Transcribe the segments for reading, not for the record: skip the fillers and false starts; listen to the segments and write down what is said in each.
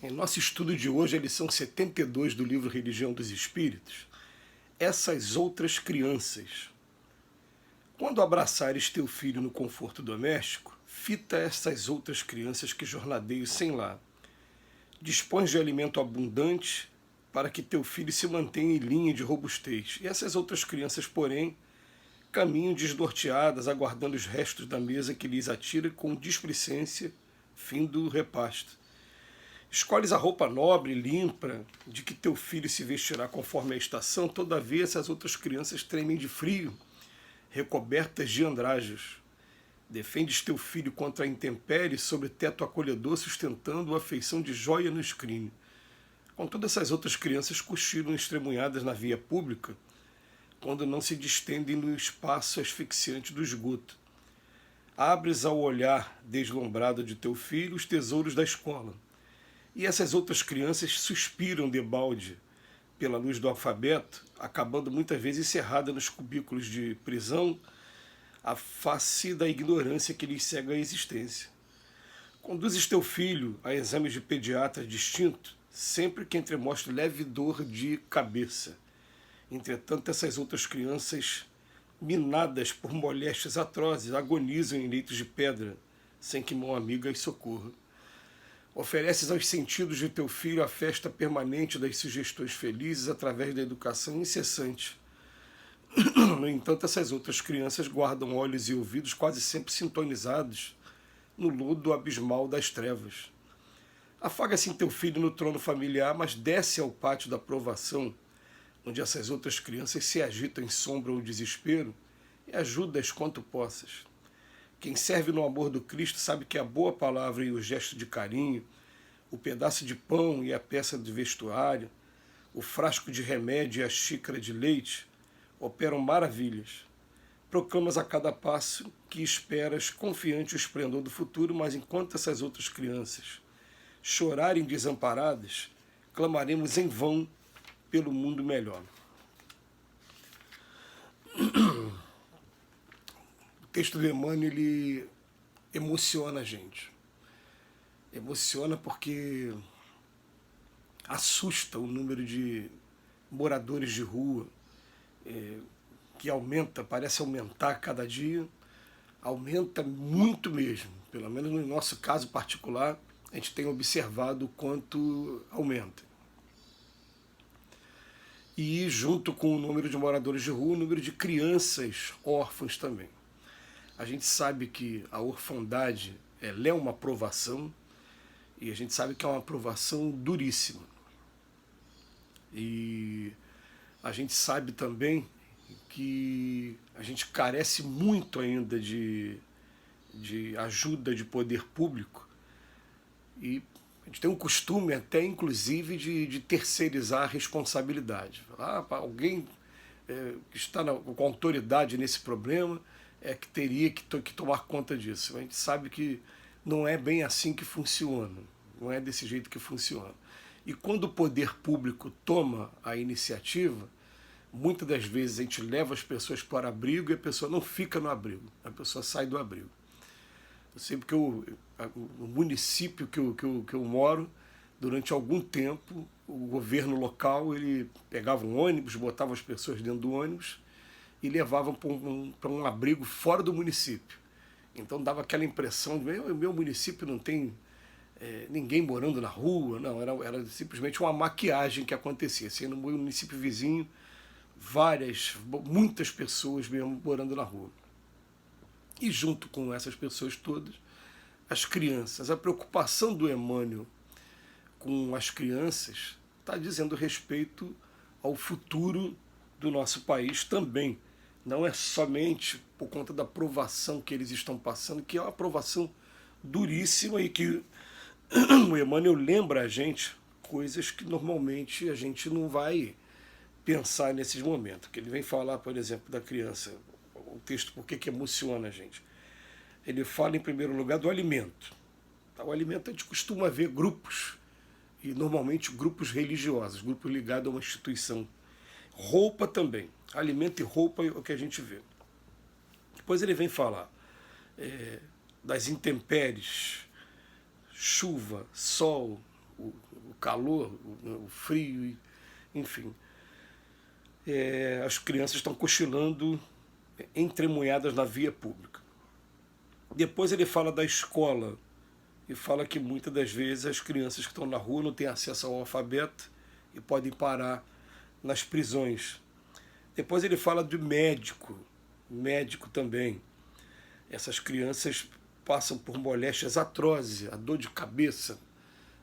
Em nosso estudo de hoje, a lição 72 do livro Religião dos Espíritos, essas outras crianças. Quando abraçares teu filho no conforto doméstico, fita essas outras crianças que jornadeiam sem lar. Dispões de alimento abundante para que teu filho se mantenha em linha de robustez. E essas outras crianças, porém, caminham desnorteadas, aguardando os restos da mesa que lhes atira com displicência, fim do repasto. Escolhes a roupa nobre e limpa de que teu filho se vestirá conforme a estação, todavia essas outras crianças tremem de frio, recobertas de andrajos. Defendes teu filho contra a intempérie sobre teto acolhedor, sustentando a feição de joia no escrínio. Contudo, essas outras crianças cochilam estremunhadas na via pública, quando não se distendem no espaço asfixiante do esgoto. Abres ao olhar deslumbrado de teu filho os tesouros da escola. E essas outras crianças suspiram debalde pela luz do alfabeto, acabando muitas vezes encerrada nos cubículos de prisão, a face da ignorância que lhes cega a existência. Conduzes teu filho a exames de pediatra distinto, sempre que entremostre leve dor de cabeça. Entretanto, essas outras crianças, minadas por moléstias atrozes, agonizam em leitos de pedra, sem que mão amiga as socorra. Ofereces aos sentidos de teu filho a festa permanente das sugestões felizes através da educação incessante. No entanto, essas outras crianças guardam olhos e ouvidos quase sempre sintonizados no lodo abismal das trevas. Afaga-se em teu filho no trono familiar, mas desce ao pátio da provação, onde essas outras crianças se agitam em sombra ou desespero, e ajuda-as quanto possas. Quem serve no amor do Cristo sabe que a boa palavra e o gesto de carinho, o pedaço de pão e a peça de vestuário, o frasco de remédio e a xícara de leite operam maravilhas. Proclamas a cada passo que esperas confiante o esplendor do futuro, mas enquanto essas outras crianças chorarem desamparadas, clamaremos em vão pelo mundo melhor. O texto do Emmanuel, ele emociona a gente. Emociona porque assusta o número de moradores de rua, que aumenta, parece aumentar cada dia, aumenta muito mesmo. Pelo menos no nosso caso particular, a gente tem observado o quanto aumenta. E junto com o número de moradores de rua, o número de crianças órfãs também. A gente sabe que a orfandade ela é uma provação, e a gente sabe que é uma provação duríssima. E a gente sabe também que a gente carece muito ainda de ajuda de poder público, e a gente tem um costume até, inclusive, de terceirizar a responsabilidade. Alguém que está com autoridade nesse problema que teria que tomar conta disso. A gente sabe que não é bem assim que funciona, não é desse jeito que funciona. E quando o poder público toma a iniciativa, muitas das vezes a gente leva as pessoas para o abrigo e a pessoa não fica no abrigo, a pessoa sai do abrigo. Eu sei porque o município que eu moro, durante algum tempo, o governo local ele pegava um ônibus, botava as pessoas dentro do ônibus e levava para um abrigo fora do município. Então dava aquela impressão de o meu município não tem ninguém morando na rua, não, era simplesmente uma maquiagem que acontecia. Assim, no município vizinho, muitas pessoas mesmo morando na rua. E junto com essas pessoas todas, as crianças. A preocupação do Emmanuel com as crianças está dizendo respeito ao futuro do nosso país também. Não é somente por conta da provação que eles estão passando, que é uma provação duríssima e que o Emmanuel lembra a gente coisas que normalmente a gente não vai pensar nesses momentos. Que ele vem falar, por exemplo, da criança, o texto, por que emociona a gente. Ele fala, em primeiro lugar, do alimento. O alimento a gente costuma ver grupos, e normalmente grupos religiosos, grupos ligados a uma instituição. Roupa também. Alimento e roupa é o que a gente vê. Depois ele vem falar das intempéries, chuva, sol, o calor, o frio, enfim. As crianças estão cochilando entremunhadas na via pública. Depois ele fala da escola e fala que muitas das vezes as crianças que estão na rua não têm acesso ao alfabeto e podem parar nas prisões. Depois ele fala do médico também. Essas crianças passam por moléstias atrozes, a dor de cabeça,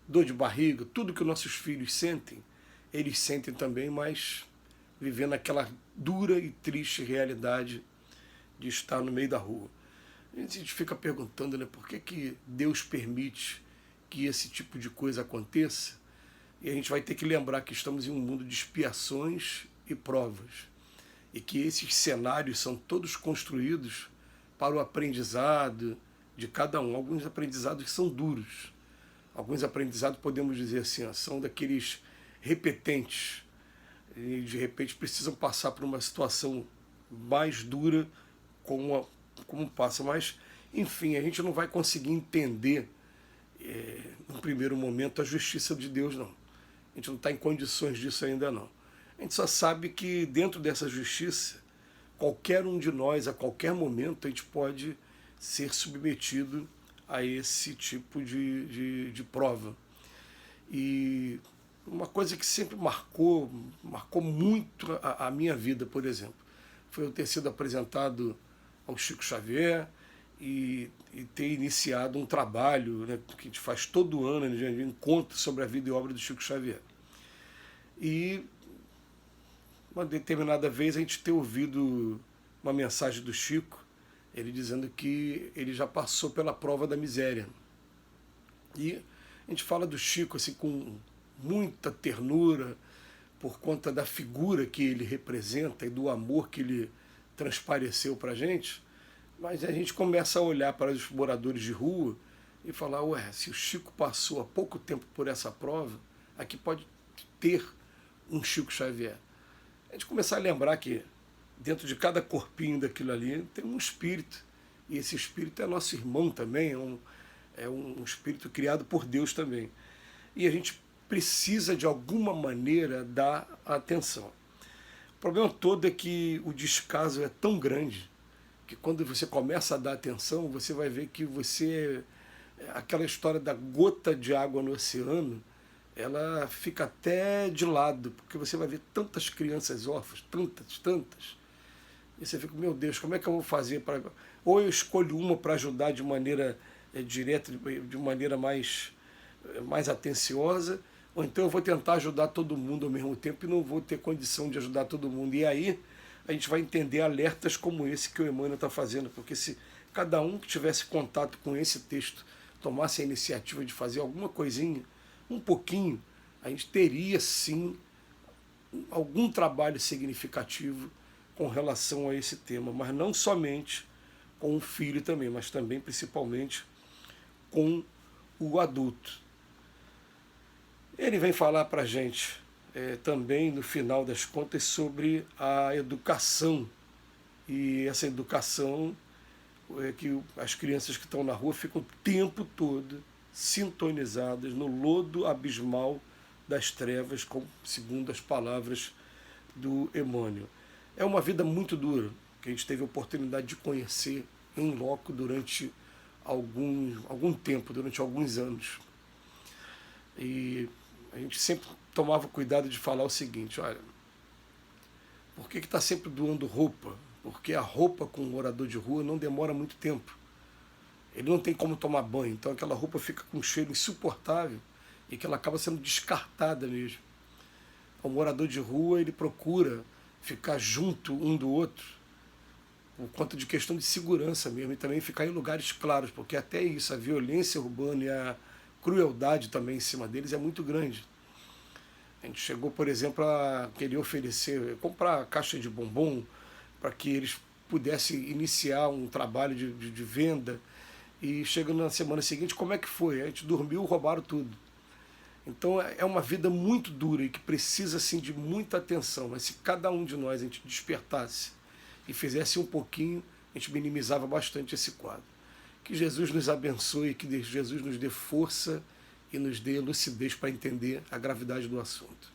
dor de barriga, tudo que nossos filhos sentem, eles sentem também, mas vivendo aquela dura e triste realidade de estar no meio da rua. A gente fica perguntando, né, por que Deus permite que esse tipo de coisa aconteça? E a gente vai ter que lembrar que estamos em um mundo de expiações e provas. E que esses cenários são todos construídos para o aprendizado de cada um. Alguns aprendizados são duros. Alguns aprendizados, podemos dizer assim, são daqueles repetentes. E de repente precisam passar por uma situação mais dura como passa. Mas, enfim, a gente não vai conseguir entender, no primeiro momento, a justiça de Deus, não. A gente não está em condições disso ainda, não. A gente só sabe que dentro dessa justiça, qualquer um de nós, a qualquer momento, a gente pode ser submetido a esse tipo de prova. E uma coisa que sempre marcou muito a minha vida, por exemplo, foi eu ter sido apresentado ao Chico Xavier e ter iniciado um trabalho, né, que a gente faz todo ano, de encontro sobre a vida e obra do Chico Xavier. E uma determinada vez a gente ter ouvido uma mensagem do Chico, ele dizendo que ele já passou pela prova da miséria. E a gente fala do Chico assim com muita ternura, por conta da figura que ele representa e do amor que ele transpareceu para a gente, mas a gente começa a olhar para os moradores de rua e falar, ué, se o Chico passou há pouco tempo por essa prova, aqui pode ter um Chico Xavier. A gente começar a lembrar que dentro de cada corpinho daquilo ali tem um espírito, e esse espírito é nosso irmão também, é um espírito criado por Deus também. E a gente precisa, de alguma maneira, dar atenção. O problema todo é que o descaso é tão grande que quando você começa a dar atenção, você vai ver que aquela história da gota de água no oceano, ela fica até de lado, porque você vai ver tantas crianças órfãs, tantas, e você fica, meu Deus, como é que eu vou fazer para... Ou eu escolho uma para ajudar de maneira direta, de maneira mais atenciosa, ou então eu vou tentar ajudar todo mundo ao mesmo tempo e não vou ter condição de ajudar todo mundo. E aí a gente vai entender alertas como esse que o Emmanuel está fazendo, porque se cada um que tivesse contato com esse texto tomasse a iniciativa de fazer alguma coisinha, um pouquinho, a gente teria sim algum trabalho significativo com relação a esse tema, mas não somente com o filho também, mas também principalmente com o adulto. Ele vem falar para a gente também, no final das contas, sobre a educação. E essa educação que as crianças que estão na rua ficam o tempo todo sintonizadas no lodo abismal das trevas, segundo as palavras do Emmanuel. É uma vida muito dura, que a gente teve a oportunidade de conhecer em loco durante algum tempo, durante alguns anos. E a gente sempre tomava cuidado de falar o seguinte, olha, por que está sempre doando roupa? Porque a roupa com um morador de rua não demora muito tempo. Ele não tem como tomar banho, então aquela roupa fica com um cheiro insuportável e que ela acaba sendo descartada mesmo. O morador de rua, ele procura ficar junto um do outro por conta de questão de segurança mesmo, e também ficar em lugares claros, porque até isso, a violência urbana e a crueldade também em cima deles é muito grande. A gente chegou, por exemplo, a querer comprar caixa de bombom para que eles pudessem iniciar um trabalho de venda, e chegando na semana seguinte, como é que foi? A gente dormiu, roubaram tudo. Então é uma vida muito dura e que precisa assim, de muita atenção, mas se cada um de nós a gente despertasse e fizesse um pouquinho, a gente minimizava bastante esse quadro. Que Jesus nos abençoe, que Jesus nos dê força e nos dê lucidez para entender a gravidade do assunto.